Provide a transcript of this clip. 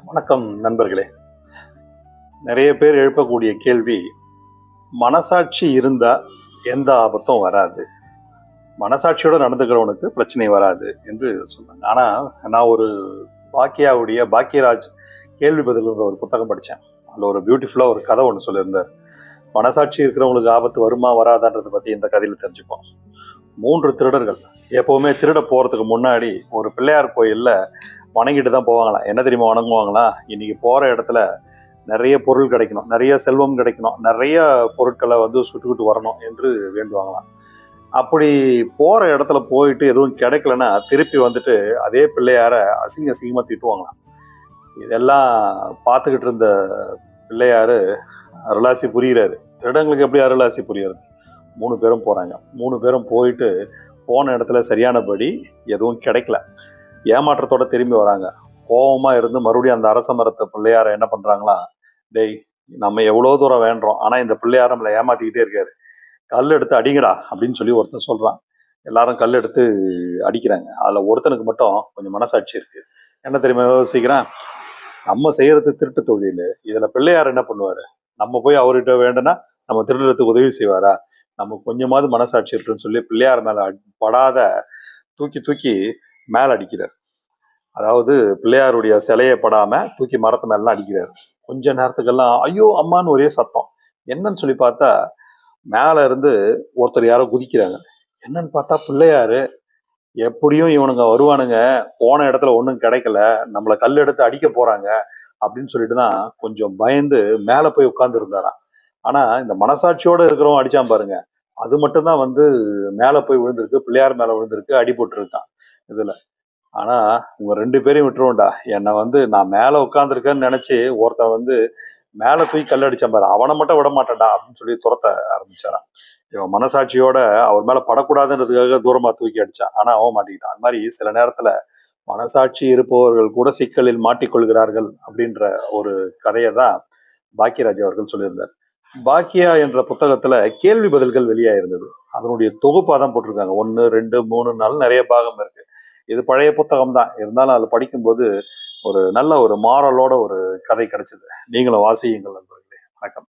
வணக்கம் நண்பர்களே. நிறைய பேர் எழுப்பக்கூடிய கேள்வி, மனசாட்சி இருந்தா எந்த ஆபத்தும் வராது, மனசாட்சியோட நடந்துக்கிறவனுக்கு பிரச்சனை வராது என்று சொன்னாங்க. ஆனா நான் ஒரு பாக்கியராஜ் கேள்வி பதில்ன்ற ஒரு புத்தகம் படித்தேன். அதில் ஒரு பியூட்டிஃபுல்லாக ஒரு கதை ஒன்று சொல்லியிருந்தார். மனசாட்சி இருக்கிறவங்களுக்கு ஆபத்து வருமா வராதான்றதை பற்றி இந்த கதையில் தெரிஞ்சுப்போம். 3 திருடர்கள் எப்போவுமே திருட போகிறதுக்கு முன்னாடி ஒரு பிள்ளையார் கோயிலில் வணங்கிட்டு தான் போவாங்களாம். என்ன தெரியுமா வணங்குவாங்களாம்? இன்னைக்கு போகிற இடத்துல நிறைய பொருள் கிடைக்கணும், நிறைய செல்வம் கிடைக்கணும், நிறைய பொருட்களை சுட்டுக்கிட்டு வரணும் என்று வேண்டுவாங்களாம். அப்படி போகிற இடத்துல போயிட்டு எதுவும் கிடைக்கலன்னா திருப்பி வந்துட்டு அதே பிள்ளையார அசிங்கமாக திட்டுவாங்களாம். இதெல்லாம் பார்த்துக்கிட்டு இருந்த பிள்ளையாரு அருளாசி புரிகிறாரு. திருடங்களுக்கு எப்படி அருளாசி புரிகிறது? 3 பேரும் போகிறாங்க. 3 பேரும் போயிட்டு போன இடத்துல சரியானபடி எதுவும் கிடைக்கல. ஏமாற்றத்தோட திரும்பி வராங்க. கோபமாக இருந்து மறுபடியும் அந்த அரச மரத்தை பிள்ளையார என்ன பண்ணுறாங்களா, டேய் நம்ம எவ்வளோ தூரம் வேண்டுறோம், ஆனால் இந்த பிள்ளையார நம்மளை ஏமாற்றிக்கிட்டே இருக்காரு, கல் எடுத்து அடிங்கடா அப்படின்னு சொல்லி ஒருத்தன் சொல்கிறான். எல்லாரும் கல் எடுத்து அடிக்கிறாங்க. அதில் ஒருத்தனுக்கு மட்டும் கொஞ்சம் மனசாட்சி இருக்குது. என்ன தெரியுமா யோசிக்கிறான்? நம்ம செய்கிறது திருட்டு தொழில், இதில் பிள்ளையார் என்ன பண்ணுவார்? நம்ம போய் அவர்கிட்ட வேண்டுனா நம்ம திருடுறதுக்கு உதவி செய்வாரா? நம்ம கொஞ்சமாவது மனசாட்சி இருக்குன்னு சொல்லி பிள்ளையார் மேலே படாத தூக்கி தூக்கி மேலே அடிக்கிறார். அதாவது பிள்ளையாருடைய சிலையை படாமல் தூக்கி மரத்து மேலாம் அடிக்கிறார். கொஞ்ச நேரத்துக்கெல்லாம் ஐயோ அம்மான்னு ஒரே சத்தம். என்னன்னு சொல்லி பார்த்தா மேலே இருந்து ஒருத்தர் யாரோ குதிக்கிறாங்க. என்னன்னு பார்த்தா பிள்ளையாரு. எப்படியும் இவனுங்க வருவானுங்க, போன இடத்துல ஒன்றும் கிடைக்கல, நம்மளை கல் எடுத்து அடிக்க போறாங்க அப்படின்னு சொல்லிட்டு தான் கொஞ்சம் பயந்து மேலே போய் உட்கார்ந்து இருந்தாராம். ஆனா இந்த மனசாட்சியோட இருக்கிறவன் அடிச்சான் பாருங்க, அது மட்டும்தான் மேலே போய் விழுந்திருக்கு, பிள்ளையார் மேலே விழுந்திருக்கு, அடி போட்டு இருக்கான் இதுல. ஆனா உங்க 2 பேரையும் விட்டுருவோம்டா, என்னை நான் மேலே உட்காந்துருக்கேன்னு நினைச்சு ஒருத்தன் மேலே தூக்கி கல் அடிச்சான் பாரு, அவனை மட்டும் விட மாட்டேன்டா அப்படின்னு சொல்லி துரத்த ஆரம்பிச்சாரான். இவன் மனசாட்சியோட அவர் மேல படக்கூடாதுன்றதுக்காக தூரமா தூக்கி அடிச்சான். ஆனா அவன் மாட்டிக்கிட்டான். அது மாதிரி சில நேரத்துல மனசாட்சி இருப்பவர்கள் கூட சிக்கலில் மாட்டிக்கொள்கிறார்கள் அப்படின்ற ஒரு கதையை தான் பாக்கியராஜ் அவர்கள் சொல்லியிருந்தார். பாக்கியா என்ற புத்தகத்துல கேள்வி பதில்கள் வெளியாயிருந்தது. அதனுடைய தொகுப்பாக தான் போட்டிருக்காங்க. 1, 2, 3 நாள் நிறைய பாகம் இருக்கு. இது பழைய புத்தகம் தான் இருந்தாலும் அதில் படிக்கும்போது ஒரு நல்ல ஒரு மாரலோட ஒரு கதை கிடைச்சது. நீங்களும் வாசியுங்கள் நண்பர்களே. வணக்கம்.